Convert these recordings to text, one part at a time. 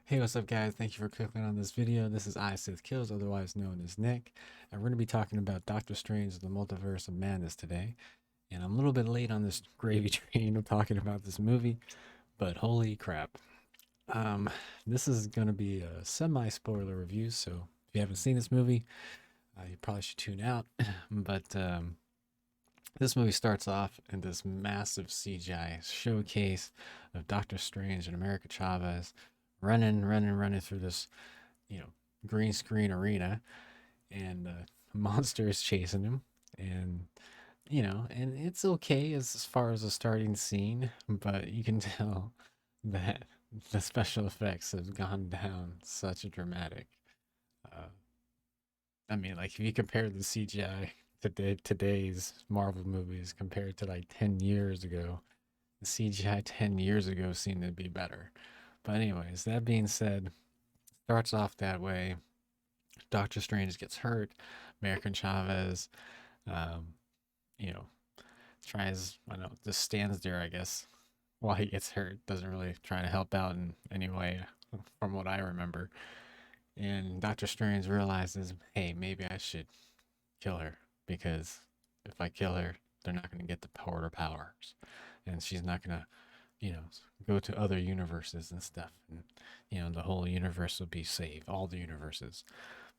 Hey, what's up, guys? Thank you for clicking on this video. This is Sith Kills, otherwise known as Nick, and we're going to be talking about Doctor Strange: The Multiverse of Madness today. And I'm a little bit late on this gravy train of talking about this movie, but holy crap. Um, this is going to be a semi-spoiler review, so if you haven't seen this movie, you probably should tune out. But this movie starts off in this massive CGI showcase of Doctor Strange and America Chavez running through this, you know, green screen arena, and a monster is chasing him, and and it's okay as far as the starting scene, but you can tell that the special effects have gone down such a dramatic. Uh, I mean, like if you compare the CGI today's Marvel movies compared to like 10 years ago, the CGI 10 years ago seemed to be better. But anyways, that being said, starts off that way. Doctor Strange gets hurt. American Chavez, um, you know, tries, I don't know, just stands there, I guess, while he gets hurt. Doesn't really try to help out in any way, from what I remember. And Doctor Strange realizes, hey, maybe I should kill her because if I kill her, they're not going to get the portal powers, and she's not going to, you know, go to other universes and stuff, and the whole universe will be saved, all the universes.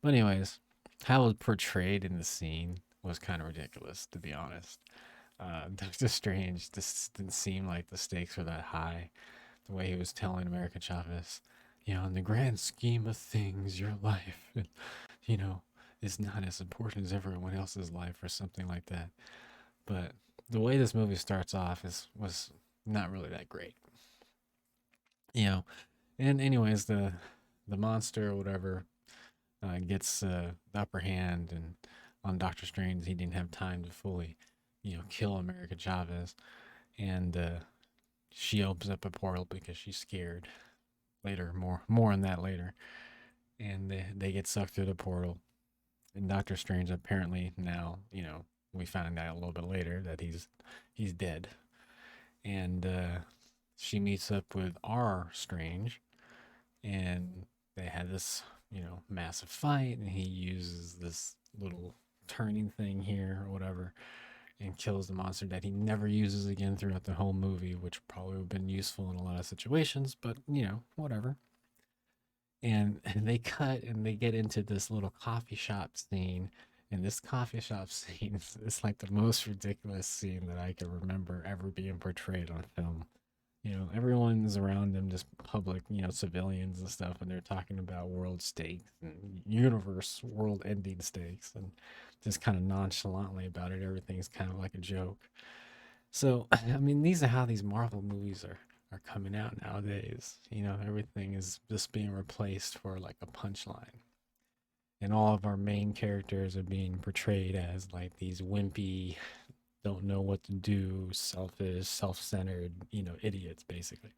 But anyways, how it was portrayed in the scene was kind of ridiculous, to be honest. Doctor Strange just didn't seem like the stakes were that high. The way he was telling America Chavez, in the grand scheme of things, your life, you know, is not as important as everyone else's life, or something like that. But the way this movie starts off was not really that great, you know. And anyways, the monster or whatever gets the upper hand, and on Doctor Strange, he didn't have time to fully, kill America Chavez, and she opens up a portal because she's scared. Later, more on that later, and they get sucked through the portal, and Doctor Strange apparently now, we found out a little bit later that he's dead, and she meets up with our Strange, and they had this, massive fight, and he uses this little turning thing here or whatever, and kills the monster that he never uses again throughout the whole movie, which probably would have been useful in a lot of situations, but whatever. And they cut and they get into this little coffee shop scene. And this coffee shop scene is like the most ridiculous scene that I can remember ever being portrayed on film. Everyone's around them, just public, civilians and stuff, and they're talking about world stakes and universe world ending stakes, and just kind of nonchalantly about it. Everything's kind of like a joke. So, I mean, these are how these Marvel movies are coming out nowadays. Everything is just being replaced for like a punchline. And all of our main characters are being portrayed as like these wimpy, don't know what to do, selfish, self-centered, idiots basically.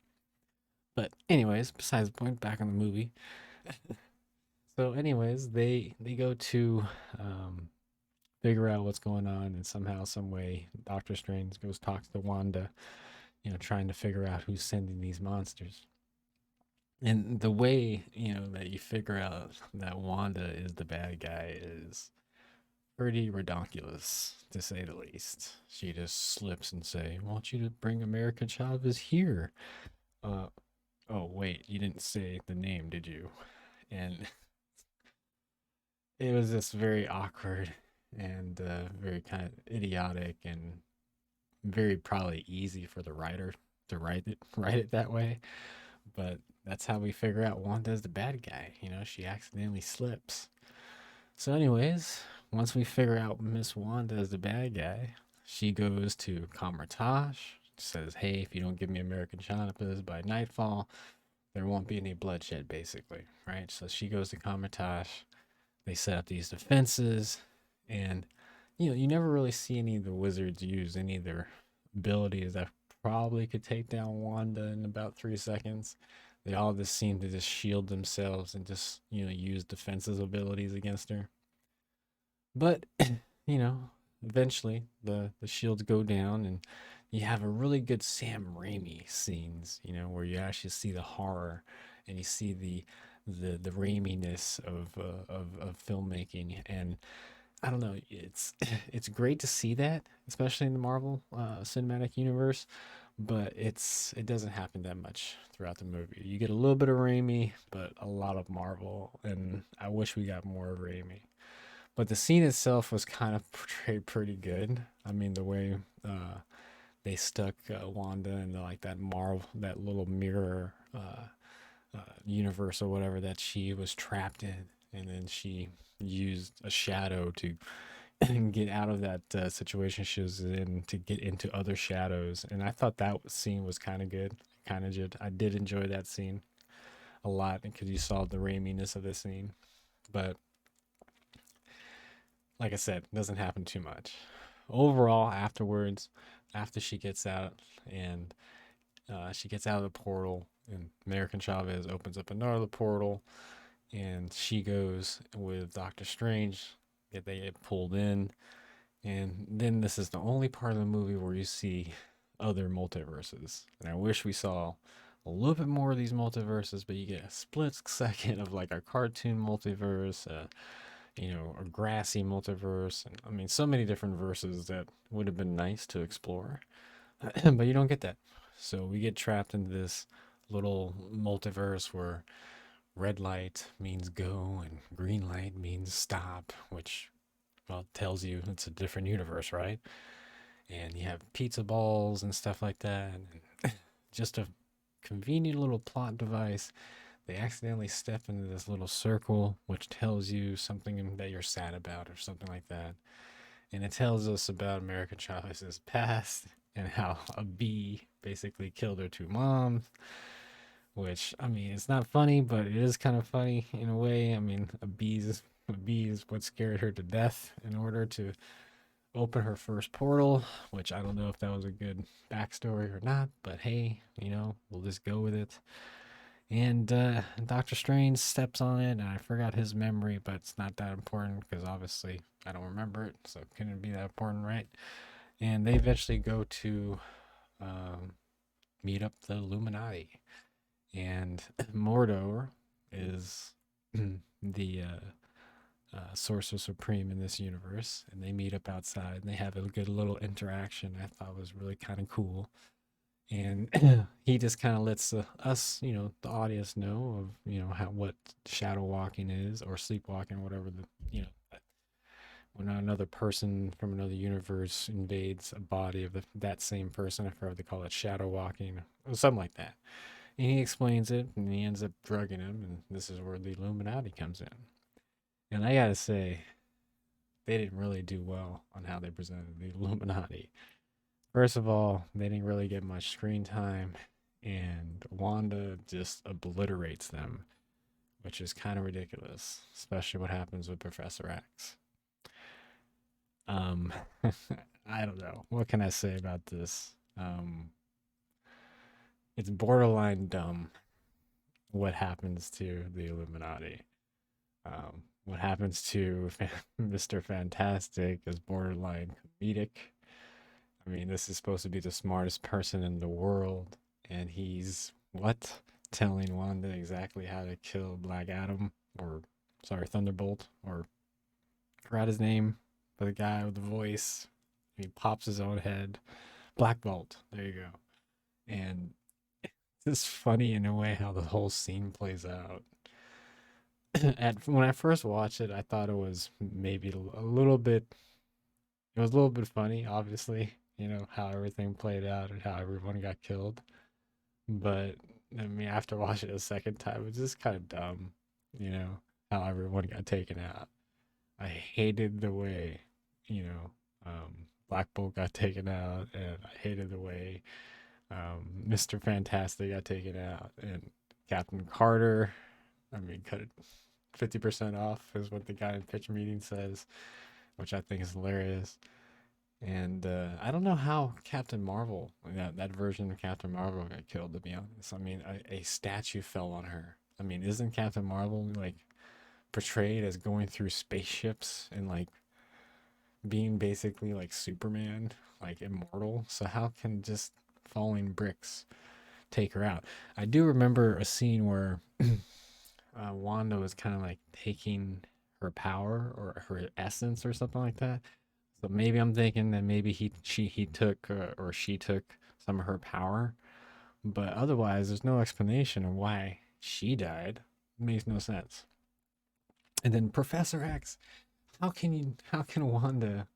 But anyways, besides the point, back on the movie. So anyways, they go to figure out what's going on, and somehow, some way, Doctor Strange goes talks to Wanda, trying to figure out who's sending these monsters. And the way, that you figure out that Wanda is the bad guy is pretty redonkulous, to say the least. She just slips and say, "I want you to bring America Chavez here." Uh, oh wait, you didn't say the name, did you? And it was just very awkward, and very kind of idiotic, and very probably easy for the writer to write it that way. But that's how we figure out Wanda's the bad guy. She accidentally slips. So, anyways, once we figure out Miss Wanda is the bad guy, she goes to Kamartash, says, "Hey, if you don't give me American Chavez by nightfall, there won't be any bloodshed," basically, right? So she goes to Kamartash. They set up these defenses, and you never really see any of the wizards use any of their abilities that probably could take down Wanda in about 3 seconds. They all just seem to just shield themselves and just use defensive abilities against her. But you know, eventually the shields go down, and you have a really good Sam Raimi scenes, where you actually see the horror and you see the raininess of filmmaking. And I don't know, it's it's great to see that, especially in the Marvel cinematic universe, but it doesn't happen that much throughout the movie. You get a little bit of Raimi, but a lot of Marvel, and I wish we got more of Raimi. But the scene itself was kind of portrayed pretty good. I mean, the way they stuck Wanda in like that Marvel, that little mirror universe or whatever that she was trapped in, and then she used a shadow to get out of that situation she was in to get into other shadows. And I thought that scene was kind of good. Kind of did. I did enjoy that scene a lot because you saw the raininess of the scene. But like I said, it doesn't happen too much. Overall, afterwards, after she gets out and she gets out of the portal, and American Chavez opens up another portal, and she goes with Doctor Strange. They get pulled in, and then this is the only part of the movie where you see other multiverses. And I wish we saw a little bit more of these multiverses, but you get a split second of like a cartoon multiverse, a grassy multiverse, and I mean, so many different verses that would have been nice to explore, but you don't get that. So we get trapped into this little multiverse where red light means go and green light means stop, which, well, tells you it's a different universe, right? And you have pizza balls and stuff like that. And just a convenient little plot device. They accidentally step into this little circle, which tells you something that you're sad about or something like that. And it tells us about American Chavez's past and how a bee basically killed her two moms. Which, I mean, it's not funny, but it is kind of funny in a way. I mean, a bee is what scared her to death in order to open her first portal, which I don't know if that was a good backstory or not, but hey, we'll just go with it. And Doctor Strange steps on it, and I forgot his memory, but it's not that important because obviously I don't remember it, so it couldn't be that important, right? And they eventually go to um, meet up the Illuminati, and Mordor is the Sorcerer Supreme in this universe, and they meet up outside and they have a good little interaction. I thought was really kind of cool, and he just kind of lets us, the audience, know of how what shadow walking is or sleepwalking, whatever the when another person from another universe invades a body of that same person. I forgot they call it shadow walking or something like that. And he explains it, and he ends up drugging him, and this is where the Illuminati comes in. And I gotta say, they didn't really do well on how they presented the Illuminati. First of all, they didn't really get much screen time, and Wanda just obliterates them, which is kind of ridiculous, especially what happens with Professor X. Um, I don't know. What can I say about this? It's borderline dumb what happens to the Illuminati. What happens to Mr. Fantastic is borderline comedic. I mean, this is supposed to be the smartest person in the world, and he's what? Telling Wanda exactly how to kill Black Adam, or sorry, Thunderbolt, or forgot his name, but the guy with the voice. He pops his own head. Black Bolt. There you go. And it's funny in a way how the whole scene plays out. When I first watched it, I thought it was maybe a little bit. It was a little bit funny, obviously. How everything played out and how everyone got killed. But I mean, after watching it a second time, it's just kind of dumb. You know how everyone got taken out. I hated the way, you know, Black Bolt got taken out, and I hated the way Mr. Fantastic got taken out, and Captain Carter. I mean, cut it 50% off is what the guy in pitch meeting says, which I think is hilarious. And I don't know how Captain Marvel, that version of Captain Marvel got killed, to be honest. I mean, a statue fell on her. I mean, isn't Captain Marvel like portrayed as going through spaceships and like being basically like Superman, like immortal? So how can just falling bricks take her out. I do remember a scene where Wanda was kind of like taking her power or her essence or something like that. So maybe I'm thinking that maybe he took or she took some of her power, but otherwise there's no explanation of why she died. It makes no sense. And then Professor X, how can Wanda,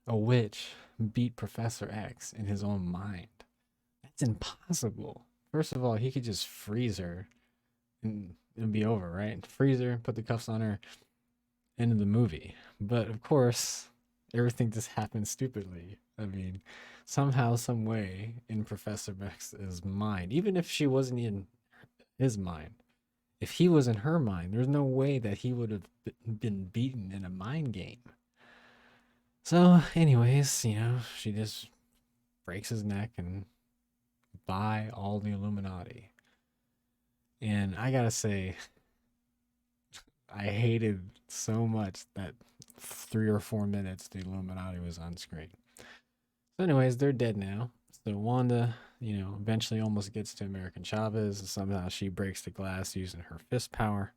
a witch, beat Professor X in his own mind? That's impossible. First of all, he could just freeze her and it'd be over, right? Freeze her, put the cuffs on her, end of the movie. But of course, everything just happened stupidly. I mean, somehow, some way, in Professor X's mind, even if she wasn't in his mind, if he was in her mind, there's no way that he would have been beaten in a mind game. So, anyways, she just breaks his neck and buy all the Illuminati. And I gotta say, I hated so much that 3 or 4 minutes the Illuminati was on screen. So, anyways, they're dead now. So Wanda, eventually almost gets to American Chavez. And somehow she breaks the glass using her fist power.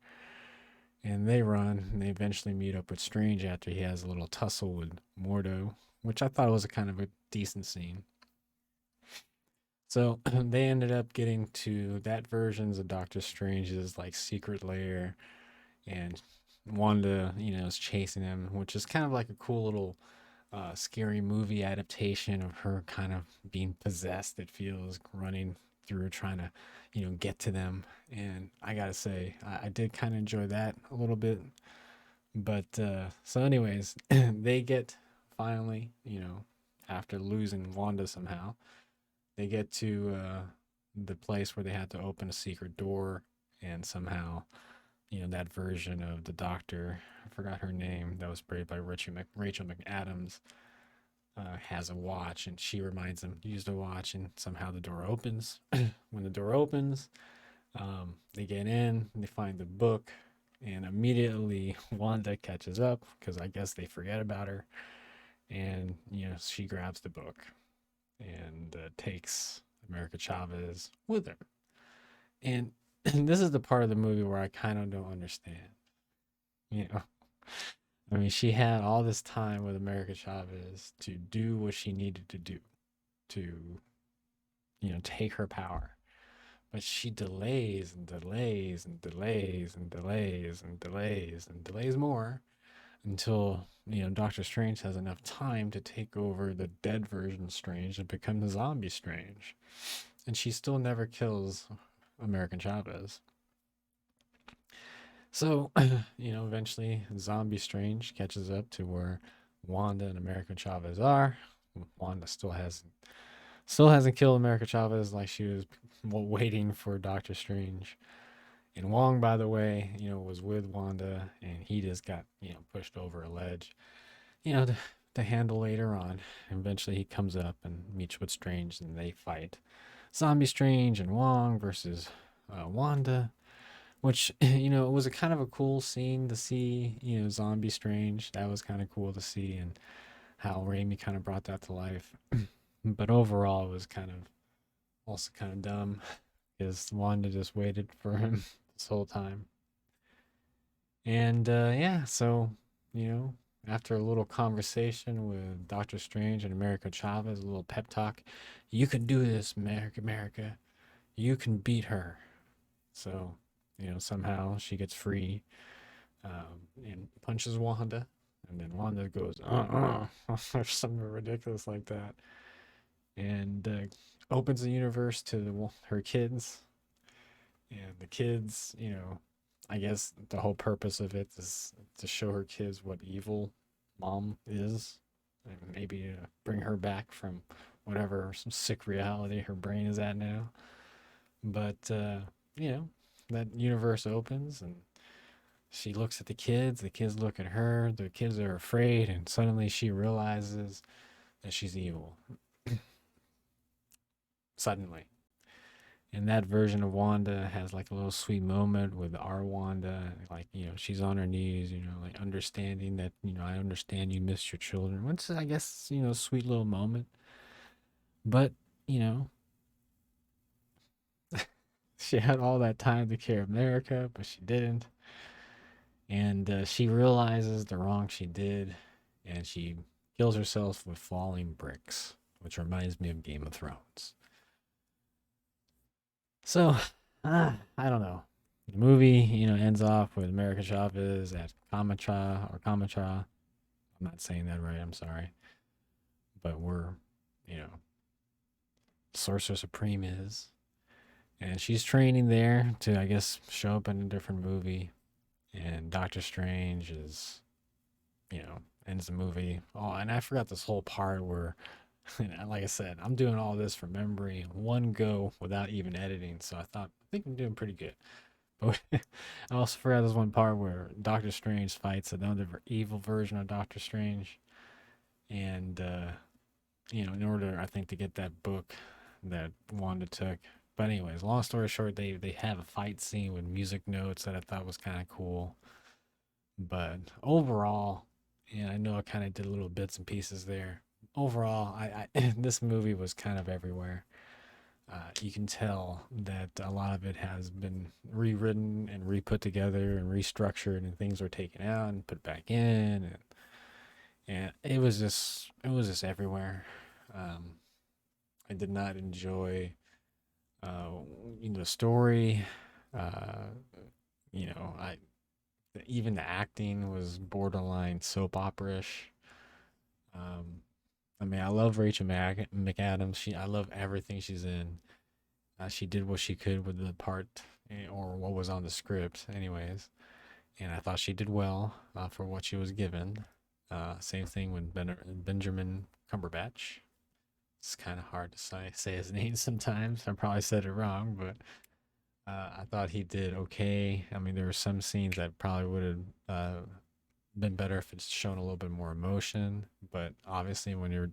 And they run, and they eventually meet up with Strange after he has a little tussle with Mordo, which I thought was a kind of a decent scene. So they ended up getting to that versions of Doctor Strange's like secret lair, and Wanda, is chasing him, which is kind of like a cool little scary movie adaptation of her kind of being possessed. It feels running through trying to, get to them. And I gotta say, I did kind of enjoy that a little bit. But so, anyways, they get finally, after losing Wanda somehow, they get to the place where they had to open a secret door, and somehow, that version of the Doctor, I forgot her name, that was played by Rachel McAdams, has a watch, and she reminds them to use the watch, and somehow the door opens. When the door opens, they get in, they find the book, and immediately Wanda catches up because I guess they forget about her, and she grabs the book and takes America Chavez with her. And this is the part of the movie where I kind of don't understand. You know, I mean, she had all this time with America Chavez to do what she needed to do to, take her power. But she delays and delays and delays and delays and delays and delays more until, Doctor Strange has enough time to take over the dead version Strange and become the zombie Strange. And she still never kills American Chavez. So, eventually Zombie Strange catches up to where Wanda and American Chavez are. Wanda still hasn't killed America Chavez like she was waiting for Doctor Strange. And Wong, by the way, was with Wanda, and he just got, pushed over a ledge, to handle later on. And eventually he comes up and meets with Strange, and they fight. Zombie Strange and Wong versus Wanda, which, it was a kind of a cool scene to see, Zombie Strange. That was kind of cool to see, and how Raimi kind of brought that to life. But overall, it was also kind of dumb because Wanda just waited for him this whole time. And yeah, so, after a little conversation with Doctor Strange and America Chavez, a little pep talk, you can do this, America, America. You can beat her. So, somehow she gets free and punches Wanda. And then Wanda goes, or something ridiculous like that. And opens the universe to her kids. And the kids, I guess the whole purpose of it is to show her kids what evil mom is, and maybe bring her back from whatever some sick reality her brain is at now. But that universe opens, and she looks at the kids look at her, the kids are afraid, and suddenly she realizes that she's evil. Suddenly. And that version of Wanda has like a little sweet moment with our Wanda, like, she's on her knees, like understanding that, I understand you missed your children. Which I guess, sweet little moment. But, you know, She had all that time to care of America, but she didn't. And she realizes the wrong she did, and she kills herself with falling bricks, which reminds me of Game of Thrones. So, I don't know. The movie, ends off with America Chavez at Kamatra or Kamatra. I'm not saying that right. I'm sorry, but you know, Sorcerer Supreme is, and she's training there to, I guess, show up in a different movie. And Doctor Strange is, ends the movie. Oh, and I forgot this whole part where, like I said, I'm doing all this from memory, one go without even editing. So I think I'm doing pretty good. But I also forgot this one part where Doctor Strange fights another evil version of Doctor Strange, and in order, I think, to get that book that Wanda took. But anyways, long story short, they have a fight scene with music notes that I thought was kind of cool. But overall, yeah, I know I kind of did little bits and pieces there. Overall, this movie was kind of everywhere. You can tell that a lot of it has been rewritten and re-put together and restructured, and things were taken out and put back in, and it was just everywhere. Um, I did not enjoy, uh, the story. Uh, I even the acting was borderline soap opera-ish. Um, I mean, I love Rachel McAdams. I love everything she's in. She did what she could with the part, or what was on the script, anyways. And I thought she did well, for what she was given. Same thing with Benjamin Cumberbatch. It's kind of hard to say his name sometimes. I probably said it wrong, but I thought he did okay. I mean, there were some scenes that probably would have been better if it's shown a little bit more emotion. But obviously, when you're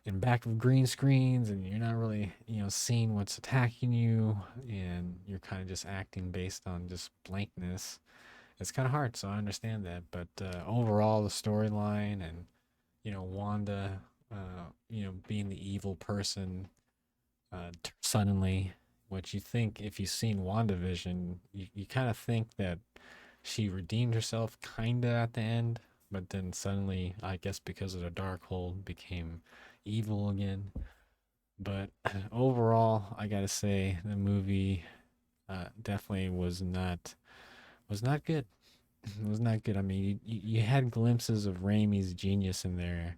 in back of green screens and you're not really, seeing what's attacking you, and you're kind of just acting based on just blankness, it's kind of hard. So I understand that. But overall, the storyline and, Wanda, being the evil person, suddenly, what you think, if you've seen WandaVision, you kind of think that she redeemed herself kind of at the end, but then suddenly, I guess because of the dark hold, became evil again. But overall, I gotta say the movie, definitely was not good. It was not good. I mean, you had glimpses of Raimi's genius in there,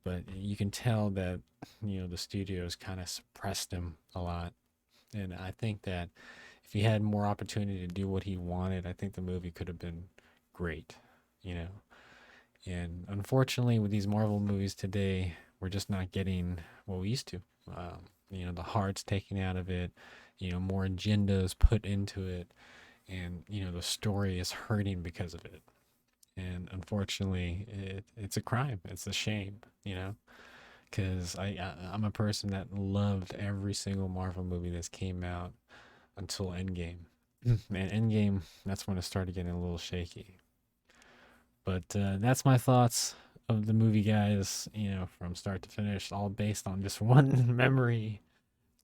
but you can tell that, the studios kind of suppressed him a lot. And I think that if he had more opportunity to do what he wanted, I think the movie could have been great, you know. And unfortunately, with these Marvel movies today, we're just not getting what we used to. The heart's taken out of it, more agendas put into it, and, the story is hurting because of it. And unfortunately, it's a crime. It's a shame, because I'm a person that loved every single Marvel movie that's came out until Endgame. And Endgame, that's when it started getting a little shaky. But that's my thoughts of the movie, guys. From start to finish, all based on just one memory,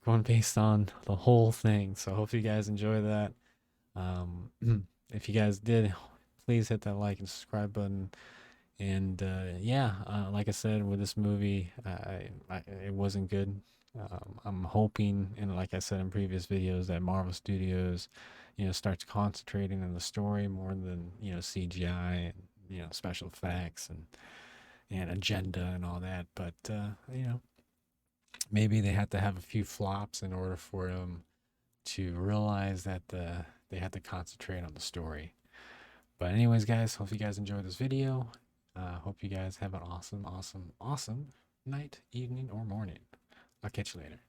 going based on the whole thing. So I hope you guys enjoy that. Um, if you guys did, please hit that like and subscribe button. And yeah, like I said, with this movie, it wasn't good. I'm hoping, and like I said in previous videos, that Marvel Studios, starts concentrating on the story more than, CGI and, special effects and agenda and all that. But maybe they had to have a few flops in order for them to realize that they had to concentrate on the story. But anyways, guys, hope you guys enjoyed this video. Hope you guys have an awesome, awesome, awesome night, evening, or morning. I'll catch you later.